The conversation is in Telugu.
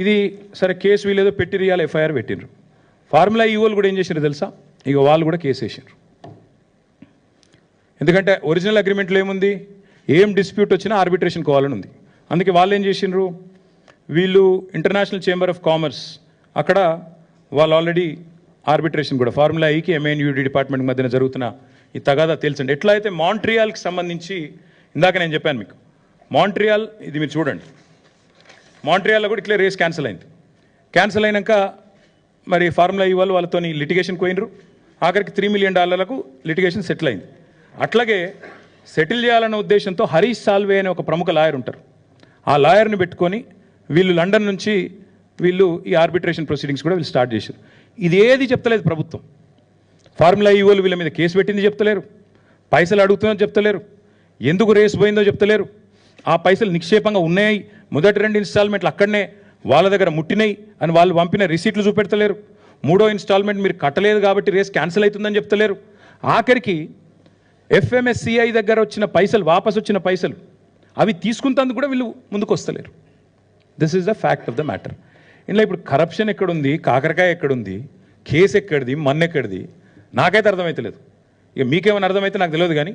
ఇది సరే కేసు వీలేదో పెట్టి రియాల్ ఎఫ్ఐఆర్ పెట్టిండ్రు. ఫార్ములా ఈవోలు కూడా ఏం చేసినారు తెలుసా, ఇక వాళ్ళు కూడా కేసు వేసారు. ఎందుకంటే ఒరిజినల్ అగ్రిమెంట్లో ఏముంది, ఏం డిస్ప్యూట్ వచ్చినా ఆర్బిట్రేషన్ కోవాలని ఉంది. అందుకే వాళ్ళు ఏం చేసిండ్రు, వీళ్ళు ఇంటర్నేషనల్ చేంబర్ ఆఫ్ కామర్స్ అక్కడ వాళ్ళు ఆల్రెడీ ఆర్బిట్రేషన్ కూడా ఫార్ములా ఈకి ఎంఎన్యూడి డిపార్ట్మెంట్ మధ్యన జరుగుతున్న ఈ తగాదా తెలుసండి. ఎట్లా అయితే మాంట్రియాల్కి సంబంధించి ఇందాక నేను చెప్పాను మీకు, మాంట్రియాల్ ఇది మీరు చూడండి, మాంట్రియాల్లో కూడా ఇట్లా రేస్ క్యాన్సిల్ అయింది. క్యాన్సిల్ అయినాక మరి ఫార్ములా ఈ వాళ్ళతో లిటిగేషన్ పోయినరు. ఆఖరికి $3 million లిటిగేషన్ సెటిల్ అయింది. అట్లాగే సెటిల్ చేయాలన్న ఉద్దేశంతో హరీష్ సాల్వే అనే ఒక ప్రముఖ లాయర్ ఉంటారు, ఆ లాయర్ని పెట్టుకొని వీళ్ళు లండన్ నుంచి వీళ్ళు ఈ ఆర్బిట్రేషన్ ప్రొసీడింగ్స్ కూడా వీళ్ళు స్టార్ట్ చేశారు. ఇది ఏది చెప్తలేదు ప్రభుత్వం. ఫార్ములా ఈవోలు వీళ్ళ మీద కేసు పెట్టింది చెప్తలేరు, పైసలు అడుగుతుందో చెప్తలేరు, ఎందుకు రేసు పోయిందో చెప్తలేరు, ఆ పైసలు నిక్షేపంగా ఉన్నాయి, మొదటి 2 ఇన్స్టాల్మెంట్లు అక్కడనే వాళ్ళ దగ్గర ముట్టినాయి అని వాళ్ళు పంపిన రిసీట్లు చూపెడతలేరు, 3వ ఇన్స్టాల్మెంట్ మీరు కట్టలేదు కాబట్టి రేస్ క్యాన్సిల్ అవుతుందని చెప్తలేరు. ఆఖరికి ఎఫ్ఎంఎస్సిఐ దగ్గర వచ్చిన పైసలు, వాపసు వచ్చిన పైసలు అవి తీసుకుంటందుకు కూడా వీళ్ళు ముందుకు వస్తలేరు. This is the fact of the matter. ఇందులో ఇప్పుడు కరప్షన్ ఎక్కడుంది, కాకరకాయ ఎక్కడుంది, కేసు ఎక్కడిది, మన్నెక్కడిది నాకైతే అర్థమైతలేదు. ఇక మీకేమైనా అర్థమైతే నాకు తెలియదు కానీ